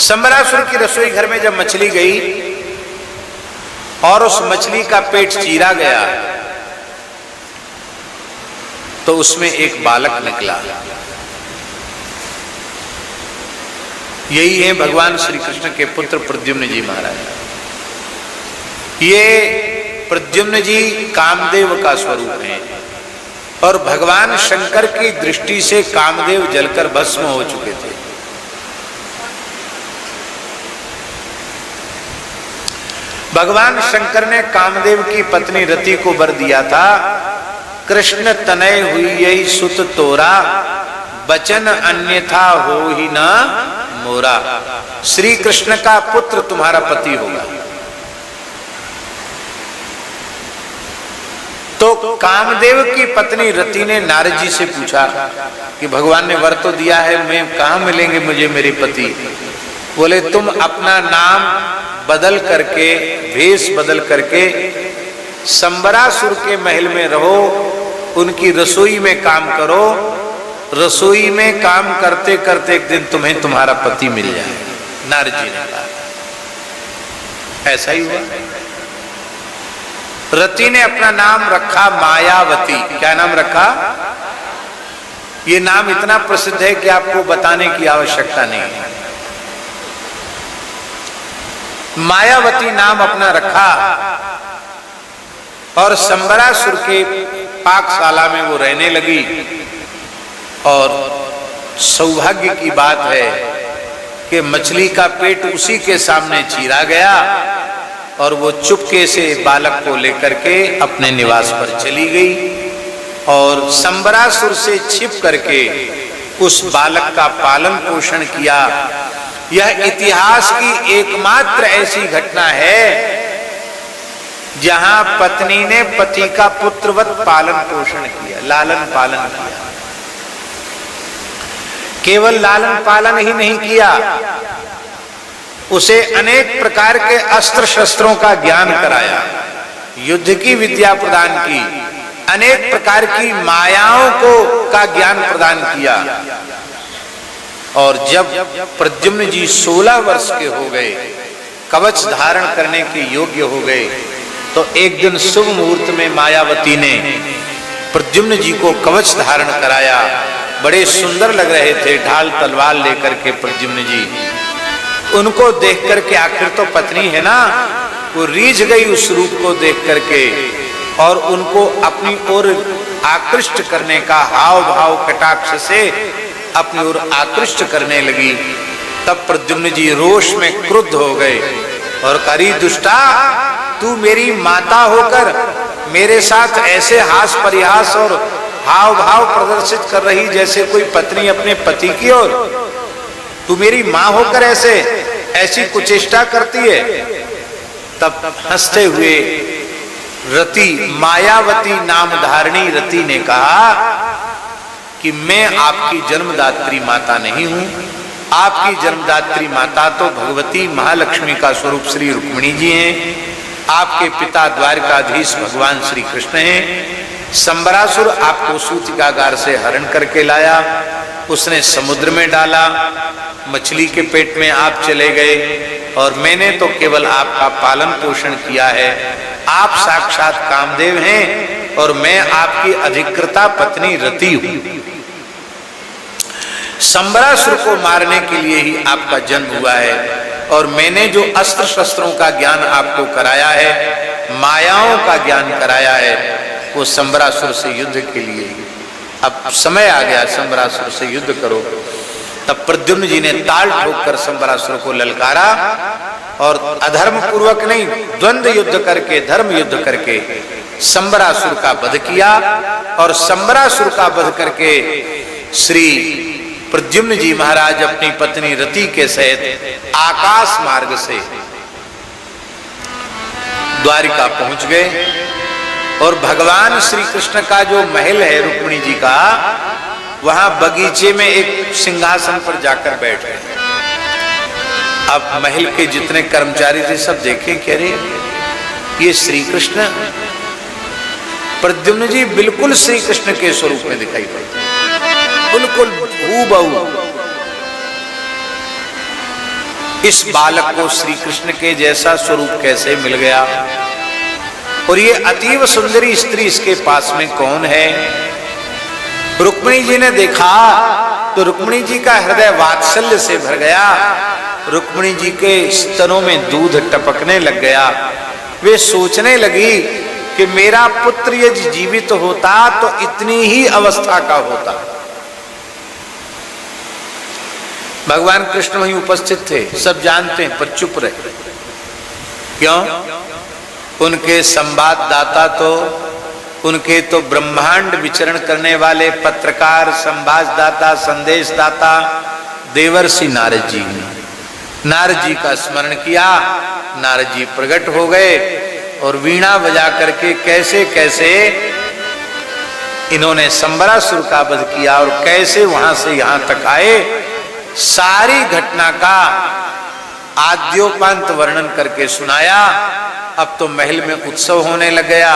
संबरासुर की रसोई घर में जब मछली गई और उस मछली का पेट चीरा गया तो उसमें एक बालक निकला। यही है भगवान श्री कृष्ण के पुत्र प्रद्युम्न जी महाराज। ये प्रद्युम्न जी कामदेव का स्वरूप है और भगवान शंकर की दृष्टि से कामदेव जलकर भस्म हो चुके थे। भगवान शंकर ने कामदेव की पत्नी रति को वर दिया था, कृष्ण तनय हुई यही सुत तोरा, बचन अन्यथा हो ही ना मोरा। श्री कृष्ण का पुत्र तुम्हारा पति होगा। तो कामदेव की पत्नी रति ने नारद जी से पूछा कि भगवान ने वर तो दिया है, मैं कहां मिलेंगे मुझे मेरे पति? बोले तुम अपना नाम बदल करके, वेश बदल करके संबरासुर के महल में रहो, उनकी रसोई में काम करो, रसोई में काम करते करते एक दिन तुम्हें तुम्हारा पति मिल जाए। नारद जी ने कहा। ऐसा ही हुआ। रति ने अपना नाम रखा मायावती। क्या नाम रखा? ये नाम इतना प्रसिद्ध है कि आपको बताने की आवश्यकता नहीं है। मायावती नाम अपना रखा और संबरासुर के पाकशाला में वो रहने लगी। और सौभाग्य की बात है कि मछली का पेट उसी के सामने चीरा गया और वो चुपके से बालक को लेकर के अपने निवास पर चली गई और संबरासुर से छिप करके उस बालक का पालन पोषण किया। यह इतिहास की एकमात्र ऐसी घटना है जहां पत्नी ने पति का पुत्रवत पालन पोषण किया, लालन पालन किया। केवल लालन पालन ही नहीं किया, उसे अनेक प्रकार के अस्त्र शस्त्रों का ज्ञान कराया, युद्ध की विद्या प्रदान की, अनेक प्रकार की मायाओं का ज्ञान प्रदान किया। और जब प्रद्युम्न जी 16 वर्ष के हो गए, कवच धारण करने के योग्य हो गए, तो एक दिन शुभ मुहूर्त में मायावती ने प्रद्युम्न जी को कवच धारण कराया। बड़े सुंदर लग रहे थे ढाल तलवार लेकर के प्रद्युम्न जी। उनको देख करके, आखिर तो पत्नी है ना, वो रीझ गई उस रूप को देख करके और उनको अपनी ओर आकृष्ट करने का हाव भाव कटाक्ष से अपनी ओर आकृष्ट करने लगी। तब प्रद्युम्न जी रोष में क्रुद्ध हो गए और करी दुष्टा, तू मेरी माता होकर मेरे साथ ऐसे हास परिहास और हाव भाव प्रदर्शित कर रही जैसे कोई पत्नी अपने पति की ओर। तू मेरी मां होकर ऐसी कुचेष्टा करती है। तब हंसते हुए रति, मायावती नाम धारणी रति ने कहा कि मैं आपकी जन्मदात्री माता नहीं हूं। आपकी जन्मदात्री माता तो भगवती महालक्ष्मी का स्वरूप श्री रुक्मिणी जी हैं। आपके पिता द्वारकाधीश भगवान श्री कृष्ण हैं। संबरासुर आपको सूतिकागार से हरण करके लाया, उसने समुद्र में डाला, मछली के पेट में आप चले गए और मैंने तो केवल आपका पालन पोषण किया है। आप साक्षात कामदेव हैं और मैं आपकी अधिकृता पत्नी रति हूं। संबरासुर को मारने के लिए ही आपका जन्म हुआ है और मैंने जो अस्त्र शस्त्रों का ज्ञान आपको कराया है, मायाओं का ज्ञान कराया है, वो संबरासुर से युद्ध के लिए। अब समय आ गया, संबरासुर से युद्ध करो। तब प्रद्युम्न जी ने ताल ठोककर संबरासुर को ललकारा और अधर्म पूर्वक नहीं, द्वंद्व युद्ध करके, धर्म युद्ध करके संबरासुर का वध किया। और संबरासुर का वध करके श्री प्रद्युम्न जी महाराज अपनी पत्नी रति के सहित आकाश मार्ग से द्वारिका पहुंच गए और भगवान श्री कृष्ण का जो महल है रुक्मिणी जी का, वहां बगीचे में एक सिंहासन पर जाकर बैठ गए। अब महल के जितने कर्मचारी थे सब देखे, कह रहे ये श्री कृष्ण। प्रद्युम्न जी बिल्कुल श्री कृष्ण के स्वरूप में दिखाई पड़ते, बिल्कुल हूबहू। इस बालक को श्री कृष्ण के जैसा स्वरूप कैसे मिल गया, और ये अतीव सुंदरी स्त्री इसके पास में कौन है। रुक्मिणी जी ने देखा तो रुक्मिणी जी का हृदय वात्सल्य से भर गया, रुक्मिणी जी के स्तनों में दूध टपकने लग गया। वे सोचने लगी कि मेरा पुत्र यदि जीवित होता तो इतनी ही अवस्था का होता। भगवान कृष्ण वहीं उपस्थित थे, सब जानते हैं, पर चुप रहे। क्यों? उनके संवाददाता तो, उनके तो ब्रह्मांड विचरण करने वाले पत्रकार, संवाददाता, संदेशदाता देवर्षि नारद जी ने नारद जी का स्मरण किया। नारद जी प्रकट हो गए और वीणा बजा करके कैसे कैसे इन्होंने संबरासुर का वध किया और कैसे वहां से यहां तक आए, सारी घटना का आद्योपांत वर्णन करके सुनाया। अब तो महल में उत्सव होने लग गया,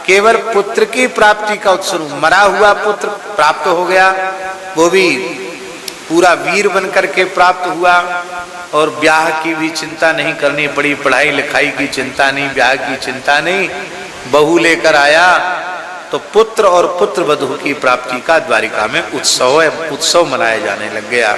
केवल पुत्र की प्राप्ति का उत्सव, मरा हुआ पुत्र प्राप्त हो गया, वो भी पूरा वीर बनकर के प्राप्त हुआ, और ब्याह की भी चिंता नहीं करनी पड़ी, पढ़ाई लिखाई की चिंता नहीं, ब्याह की चिंता नहीं, बहू लेकर आया तो पुत्र और पुत्र वधू की प्राप्ति का द्वारिका में उत्सव मनाया जाने लग गया।